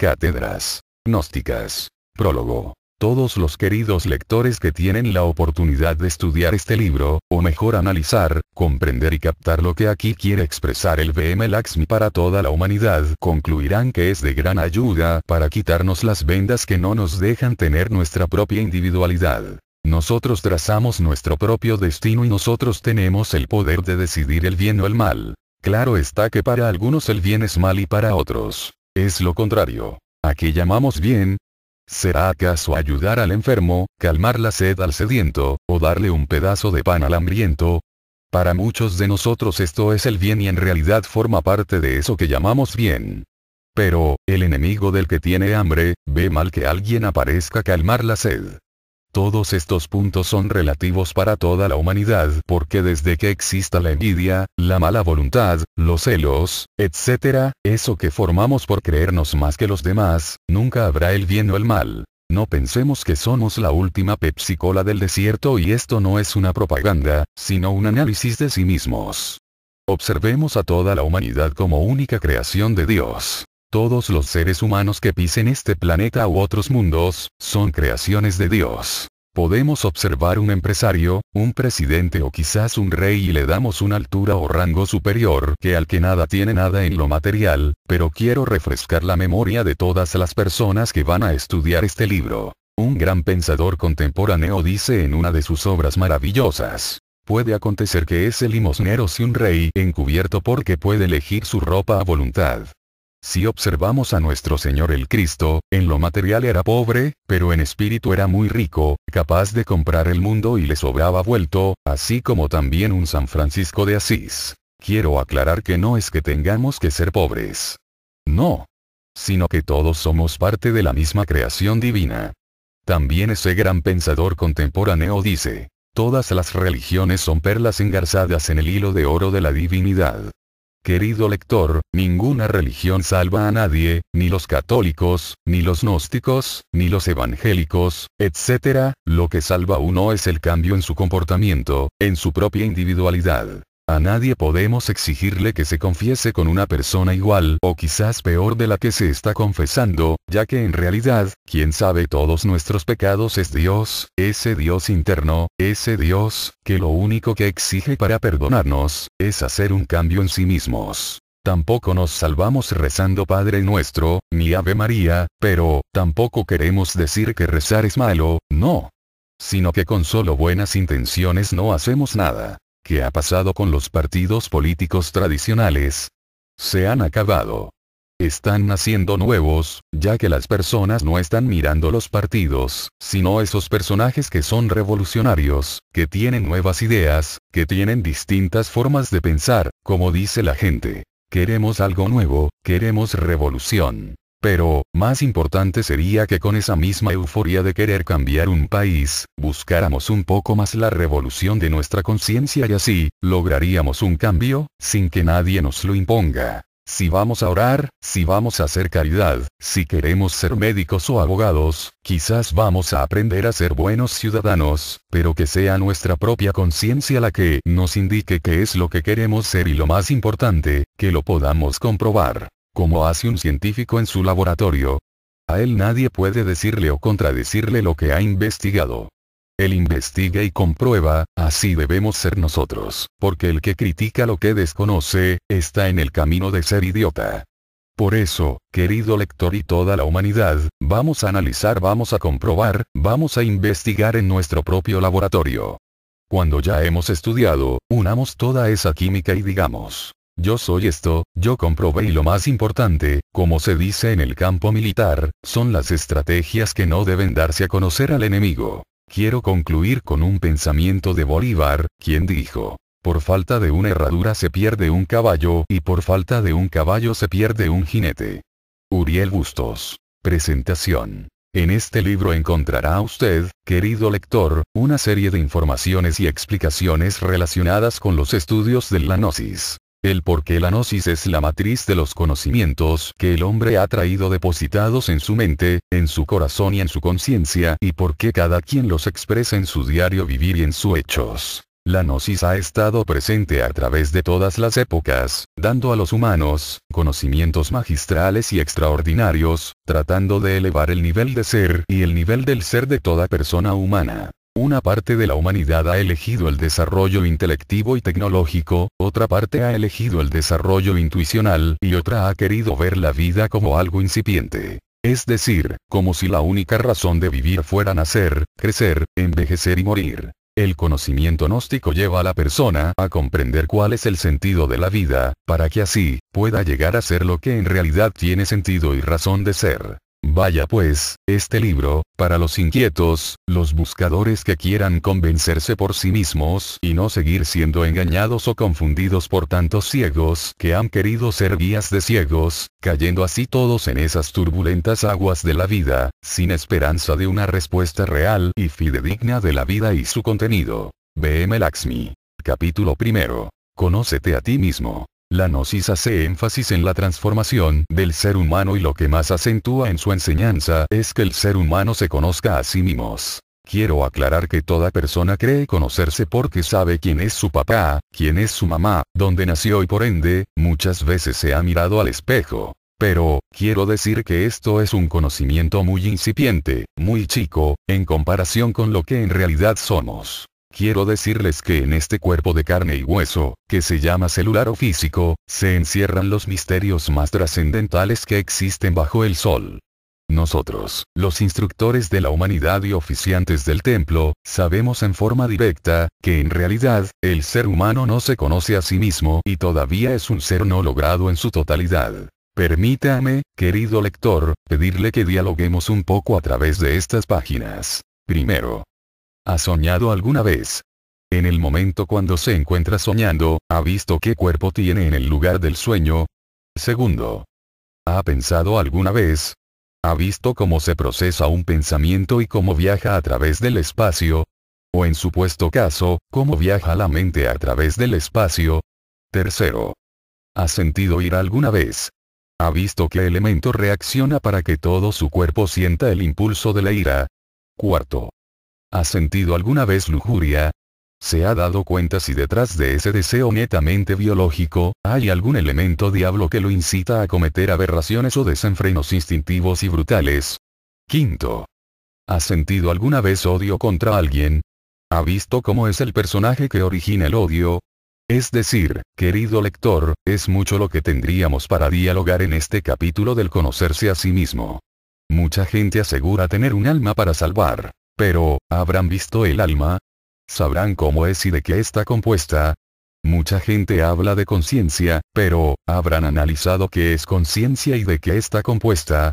Cátedras gnósticas. Prólogo. Todos los queridos lectores que tienen la oportunidad de estudiar este libro, o mejor analizar, comprender y captar lo que aquí quiere expresar el VM Laxmi para toda la humanidad, concluirán que es de gran ayuda para quitarnos las vendas que no nos dejan tener nuestra propia individualidad. Nosotros trazamos nuestro propio destino y nosotros tenemos el poder de decidir el bien o el mal. Claro está que para algunos el bien es mal y para otros es lo contrario. ¿A qué llamamos bien? ¿Será acaso ayudar al enfermo, calmar la sed al sediento, o darle un pedazo de pan al hambriento? Para muchos de nosotros esto es el bien y en realidad forma parte de eso que llamamos bien. Pero, el enemigo del que tiene hambre, ve mal que alguien aparezca a calmar la sed. Todos estos puntos son relativos para toda la humanidad porque desde que exista la envidia, la mala voluntad, los celos, etc., eso que formamos por creernos más que los demás, nunca habrá el bien o el mal. No pensemos que somos la última Pepsi-Cola del desierto y esto no es una propaganda, sino un análisis de sí mismos. Observemos a toda la humanidad como única creación de Dios. Todos los seres humanos que pisen este planeta u otros mundos, son creaciones de Dios. Podemos observar un empresario, un presidente o quizás un rey y le damos una altura o rango superior que al que nada tiene nada en lo material, pero quiero refrescar la memoria de todas las personas que van a estudiar este libro. Un gran pensador contemporáneo dice en una de sus obras maravillosas: puede acontecer que ese limosnero sea un rey encubierto porque puede elegir su ropa a voluntad. Si observamos a nuestro Señor el Cristo, en lo material era pobre, pero en espíritu era muy rico, capaz de comprar el mundo y le sobraba vuelto, así como también un San Francisco de Asís. Quiero aclarar que no es que tengamos que ser pobres. No. Sino que todos somos parte de la misma creación divina. También ese gran pensador contemporáneo dice: todas las religiones son perlas engarzadas en el hilo de oro de la divinidad. Querido lector, ninguna religión salva a nadie, ni los católicos, ni los gnósticos, ni los evangélicos, etc. Lo que salva a uno es el cambio en su comportamiento, en su propia individualidad. A nadie podemos exigirle que se confiese con una persona igual o quizás peor de la que se está confesando, ya que en realidad, quien sabe todos nuestros pecados es Dios, ese Dios interno, ese Dios, que lo único que exige para perdonarnos, es hacer un cambio en sí mismos. Tampoco nos salvamos rezando Padre Nuestro, ni Ave María, pero, tampoco queremos decir que rezar es malo, no. Sino que con solo buenas intenciones no hacemos nada. ¿Qué ha pasado con los partidos políticos tradicionales? Se han acabado. Están naciendo nuevos, ya que las personas no están mirando los partidos, sino esos personajes que son revolucionarios, que tienen nuevas ideas, que tienen distintas formas de pensar, como dice la gente. Queremos algo nuevo, queremos revolución. Pero, más importante sería que con esa misma euforia de querer cambiar un país, buscáramos un poco más la revolución de nuestra conciencia y así, lograríamos un cambio, sin que nadie nos lo imponga. Si vamos a orar, si vamos a hacer caridad, si queremos ser médicos o abogados, quizás vamos a aprender a ser buenos ciudadanos, pero que sea nuestra propia conciencia la que nos indique qué es lo que queremos ser y lo más importante, que lo podamos comprobar. Como hace un científico en su laboratorio. A él nadie puede decirle o contradecirle lo que ha investigado. Él investiga y comprueba, así debemos ser nosotros, porque el que critica lo que desconoce, está en el camino de ser idiota. Por eso, querido lector y toda la humanidad, vamos a analizar, vamos a comprobar, vamos a investigar en nuestro propio laboratorio. Cuando ya hemos estudiado, unamos toda esa química y digamos: yo soy esto, yo comprobé y lo más importante, como se dice en el campo militar, son las estrategias que no deben darse a conocer al enemigo. Quiero concluir con un pensamiento de Bolívar, quien dijo: por falta de una herradura se pierde un caballo y por falta de un caballo se pierde un jinete. Uriel Bustos. Presentación. En este libro encontrará usted, querido lector, una serie de informaciones y explicaciones relacionadas con los estudios de la gnosis. El por qué la gnosis es la matriz de los conocimientos que el hombre ha traído depositados en su mente, en su corazón y en su conciencia, y por qué cada quien los expresa en su diario vivir y en sus hechos. La gnosis ha estado presente a través de todas las épocas, dando a los humanos conocimientos magistrales y extraordinarios, tratando de elevar el nivel de ser y el nivel del ser de toda persona humana. Una parte de la humanidad ha elegido el desarrollo intelectivo y tecnológico, otra parte ha elegido el desarrollo intuicional y otra ha querido ver la vida como algo incipiente. Es decir, como si la única razón de vivir fuera nacer, crecer, envejecer y morir. El conocimiento gnóstico lleva a la persona a comprender cuál es el sentido de la vida, para que así, pueda llegar a ser lo que en realidad tiene sentido y razón de ser. Vaya pues, este libro, para los inquietos, los buscadores que quieran convencerse por sí mismos y no seguir siendo engañados o confundidos por tantos ciegos que han querido ser guías de ciegos, cayendo así todos en esas turbulentas aguas de la vida, sin esperanza de una respuesta real y fidedigna de la vida y su contenido. B.M. Lakshmi. Capítulo 1. Conócete a ti mismo. La gnosis hace énfasis en la transformación del ser humano y lo que más acentúa en su enseñanza es que el ser humano se conozca a sí mismo. Quiero aclarar que toda persona cree conocerse porque sabe quién es su papá, quién es su mamá, dónde nació y por ende, muchas veces se ha mirado al espejo. Pero, quiero decir que esto es un conocimiento muy incipiente, muy chico, en comparación con lo que en realidad somos. Quiero decirles que en este cuerpo de carne y hueso, que se llama celular o físico, se encierran los misterios más trascendentales que existen bajo el sol. Nosotros, los instructores de la humanidad y oficiantes del templo, sabemos en forma directa, que en realidad, el ser humano no se conoce a sí mismo y todavía es un ser no logrado en su totalidad. Permítame, querido lector, pedirle que dialoguemos un poco a través de estas páginas. Primero. ¿Ha soñado alguna vez? En el momento cuando se encuentra soñando, ¿ha visto qué cuerpo tiene en el lugar del sueño? Segundo. ¿Ha pensado alguna vez? ¿Ha visto cómo se procesa un pensamiento y cómo viaja a través del espacio? O en supuesto caso, ¿cómo viaja la mente a través del espacio? Tercero. ¿Ha sentido ira alguna vez? ¿Ha visto qué elemento reacciona para que todo su cuerpo sienta el impulso de la ira? Cuarto. ¿Ha sentido alguna vez lujuria? ¿Se ha dado cuenta si detrás de ese deseo netamente biológico, hay algún elemento diablo que lo incita a cometer aberraciones o desenfrenos instintivos y brutales? Quinto. ¿Ha sentido alguna vez odio contra alguien? ¿Ha visto cómo es el personaje que origina el odio? Es decir, querido lector, es mucho lo que tendríamos para dialogar en este capítulo del conocerse a sí mismo. Mucha gente asegura tener un alma para salvar. Pero, ¿habrán visto el alma? ¿Sabrán cómo es y de qué está compuesta? Mucha gente habla de conciencia, pero, ¿habrán analizado qué es conciencia y de qué está compuesta?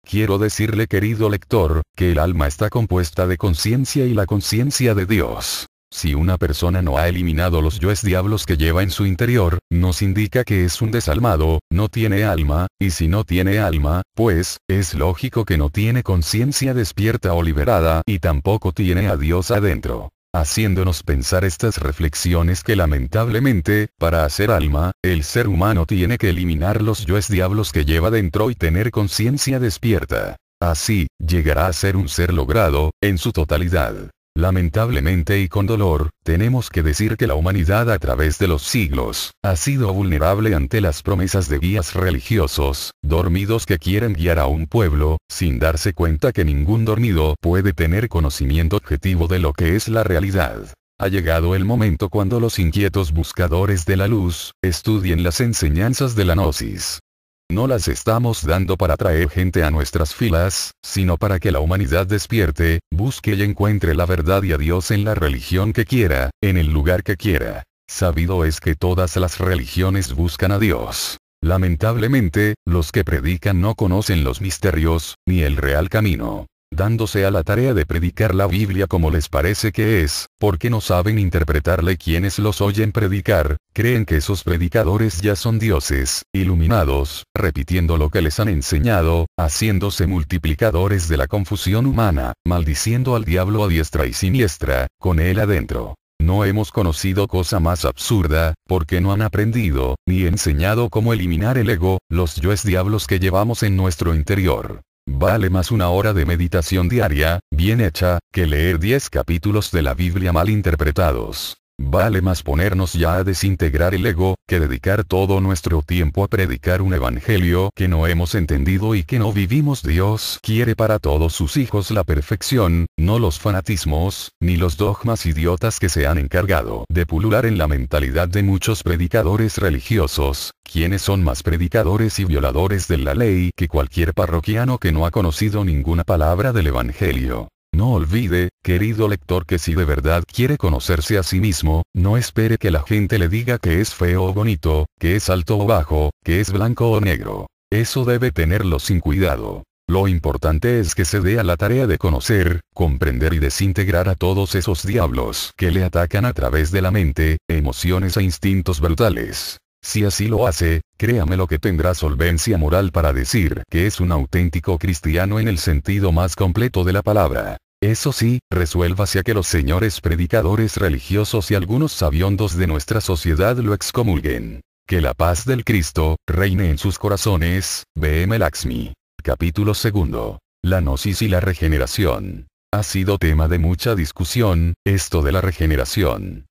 Quiero decirle, querido lector, que el alma está compuesta de conciencia y la conciencia de Dios. Si una persona no ha eliminado los yoes diablos que lleva en su interior, nos indica que es un desalmado, no tiene alma, y si no tiene alma, pues, es lógico que no tiene conciencia despierta o liberada y tampoco tiene a Dios adentro. Haciéndonos pensar estas reflexiones que lamentablemente, para hacer alma, el ser humano tiene que eliminar los yoes diablos que lleva dentro y tener conciencia despierta. Así, llegará a ser un ser logrado, en su totalidad. Lamentablemente y con dolor, tenemos que decir que la humanidad a través de los siglos, ha sido vulnerable ante las promesas de guías religiosos, dormidos que quieren guiar a un pueblo, sin darse cuenta que ningún dormido puede tener conocimiento objetivo de lo que es la realidad. Ha llegado el momento cuando los inquietos buscadores de la luz, estudien las enseñanzas de la gnosis. No las estamos dando para traer gente a nuestras filas, sino para que la humanidad despierte, busque y encuentre la verdad y a Dios en la religión que quiera, en el lugar que quiera. Sabido es que todas las religiones buscan a Dios. Lamentablemente, los que predican no conocen los misterios, ni el real camino. Dándose a la tarea de predicar la Biblia como les parece que es, porque no saben interpretarle quienes los oyen predicar, creen que esos predicadores ya son dioses, iluminados, repitiendo lo que les han enseñado, haciéndose multiplicadores de la confusión humana, maldiciendo al diablo a diestra y siniestra, con él adentro. No hemos conocido cosa más absurda, porque no han aprendido, ni enseñado cómo eliminar el ego, los yoes diablos que llevamos en nuestro interior. Vale más una hora de meditación diaria, bien hecha, que leer 10 capítulos de la Biblia mal interpretados. Vale más ponernos ya a desintegrar el ego, que dedicar todo nuestro tiempo a predicar un evangelio que no hemos entendido y que no vivimos. Dios quiere para todos sus hijos la perfección, no los fanatismos, ni los dogmas idiotas que se han encargado de pulular en la mentalidad de muchos predicadores religiosos, quienes son más predicadores y violadores de la ley que cualquier parroquiano que no ha conocido ninguna palabra del evangelio. No olvide, querido lector, que si de verdad quiere conocerse a sí mismo, no espere que la gente le diga que es feo o bonito, que es alto o bajo, que es blanco o negro. Eso debe tenerlo sin cuidado. Lo importante es que se dé a la tarea de conocer, comprender y desintegrar a todos esos diablos que le atacan a través de la mente, emociones e instintos brutales. Si así lo hace, créame lo que tendrá solvencia moral para decir que es un auténtico cristiano en el sentido más completo de la palabra. Eso sí, resuélvase a que los señores predicadores religiosos y algunos sabiondos de nuestra sociedad lo excomulguen. Que la paz del Cristo reine en sus corazones. B.M. Laxmi. Capítulo 2. La gnosis y la regeneración. Ha sido tema de mucha discusión, esto de la regeneración.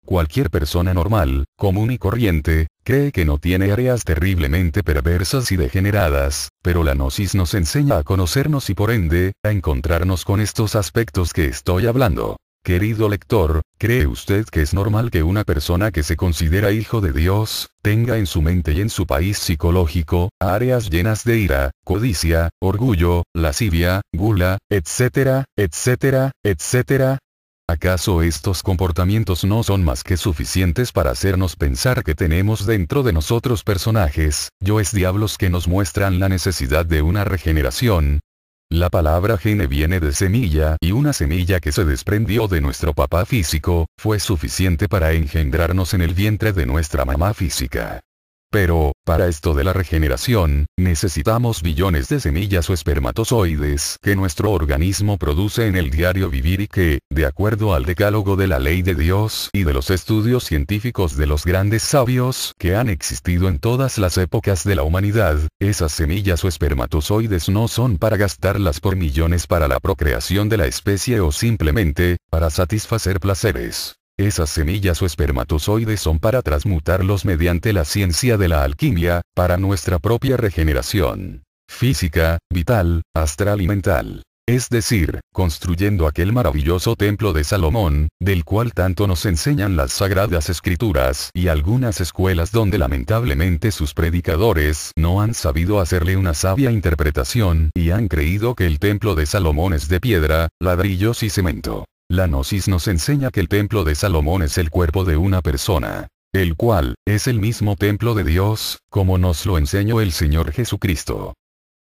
Cualquier persona normal, común y corriente, cree que no tiene áreas terriblemente perversas y degeneradas, pero la gnosis nos enseña a conocernos y por ende, a encontrarnos con estos aspectos que estoy hablando. Querido lector, ¿cree usted que es normal que una persona que se considera hijo de Dios, tenga en su mente y en su país psicológico, áreas llenas de ira, codicia, orgullo, lascivia, gula, etcétera, etcétera, etcétera? ¿Acaso estos comportamientos no son más que suficientes para hacernos pensar que tenemos dentro de nosotros personajes, yoes diablos que nos muestran la necesidad de una regeneración? La palabra gene viene de semilla y una semilla que se desprendió de nuestro papá físico, fue suficiente para engendrarnos en el vientre de nuestra mamá física. Pero, para esto de la regeneración, necesitamos billones de semillas o espermatozoides que nuestro organismo produce en el diario vivir y que, de acuerdo al decálogo de la ley de Dios y de los estudios científicos de los grandes sabios que han existido en todas las épocas de la humanidad, esas semillas o espermatozoides no son para gastarlas por millones para la procreación de la especie o simplemente, para satisfacer placeres. Esas semillas o espermatozoides son para transmutarlos mediante la ciencia de la alquimia, para nuestra propia regeneración física, vital, astral y mental. Es decir, construyendo aquel maravilloso templo de Salomón, del cual tanto nos enseñan las sagradas escrituras y algunas escuelas donde lamentablemente sus predicadores no han sabido hacerle una sabia interpretación y han creído que el templo de Salomón es de piedra, ladrillos y cemento. La gnosis nos enseña que el templo de Salomón es el cuerpo de una persona, el cual, es el mismo templo de Dios, como nos lo enseñó el Señor Jesucristo.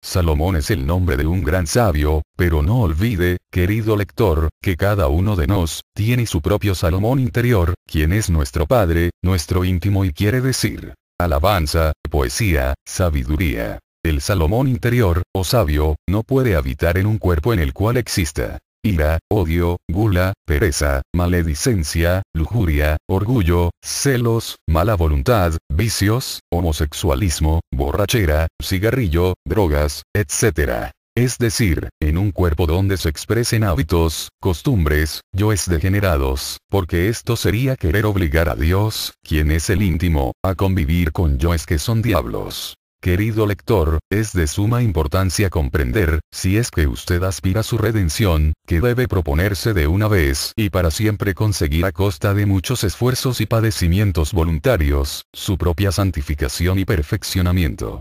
Salomón es el nombre de un gran sabio, pero no olvide, querido lector, que cada uno de nos, tiene su propio Salomón interior, quien es nuestro Padre, nuestro íntimo y quiere decir, alabanza, poesía, sabiduría. El Salomón interior, o sabio, no puede habitar en un cuerpo en el cual exista ira, odio, gula, pereza, maledicencia, lujuria, orgullo, celos, mala voluntad, vicios, homosexualismo, borrachera, cigarrillo, drogas, etc. Es decir, en un cuerpo donde se expresen hábitos, costumbres, yoes degenerados, porque esto sería querer obligar a Dios, quien es el íntimo, a convivir con yoes que son diablos. Querido lector, es de suma importancia comprender, si es que usted aspira a su redención, que debe proponerse de una vez y para siempre conseguir a costa de muchos esfuerzos y padecimientos voluntarios, su propia santificación y perfeccionamiento.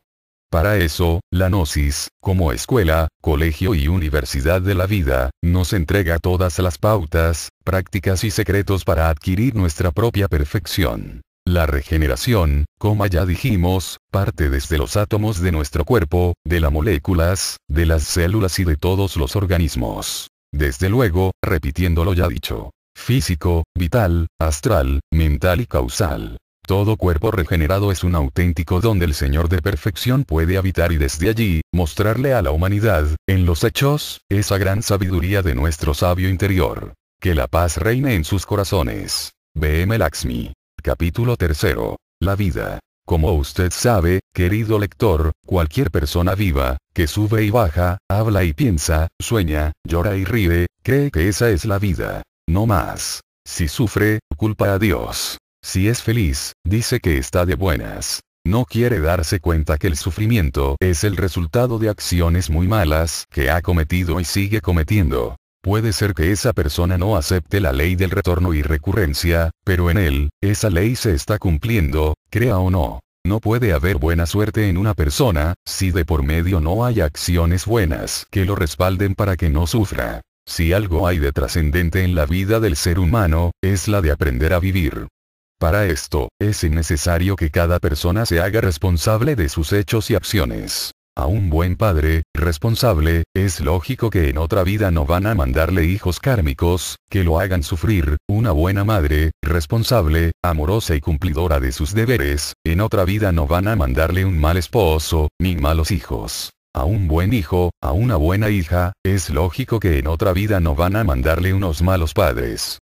Para eso, la gnosis, como escuela, colegio y universidad de la vida, nos entrega todas las pautas, prácticas y secretos para adquirir nuestra propia perfección. La regeneración, como ya dijimos, parte desde los átomos de nuestro cuerpo, de las moléculas, de las células y de todos los organismos. Desde luego, repitiendo lo ya dicho, físico, vital, astral, mental y causal. Todo cuerpo regenerado es un auténtico don del Señor de perfección puede habitar y desde allí, mostrarle a la humanidad, en los hechos, esa gran sabiduría de nuestro sabio interior. Que la paz reine en sus corazones. B.M. Laxmi. Capítulo 3. La vida. Como usted sabe, querido lector, cualquier persona viva, que sube y baja, habla y piensa, sueña, llora y ríe, cree que esa es la vida. No más. Si sufre, culpa a Dios. Si es feliz, dice que está de buenas. No quiere darse cuenta que el sufrimiento es el resultado de acciones muy malas que ha cometido y sigue cometiendo. Puede ser que esa persona no acepte la ley del retorno y recurrencia, pero en él, esa ley se está cumpliendo, crea o no. No puede haber buena suerte en una persona, si de por medio no hay acciones buenas que lo respalden para que no sufra. Si algo hay de trascendente en la vida del ser humano, es la de aprender a vivir. Para esto, es necesario que cada persona se haga responsable de sus hechos y acciones. A un buen padre, responsable, es lógico que en otra vida no van a mandarle hijos kármicos, que lo hagan sufrir. Una buena madre, responsable, amorosa y cumplidora de sus deberes, en otra vida no van a mandarle un mal esposo, ni malos hijos. A un buen hijo, a una buena hija, es lógico que en otra vida no van a mandarle unos malos padres.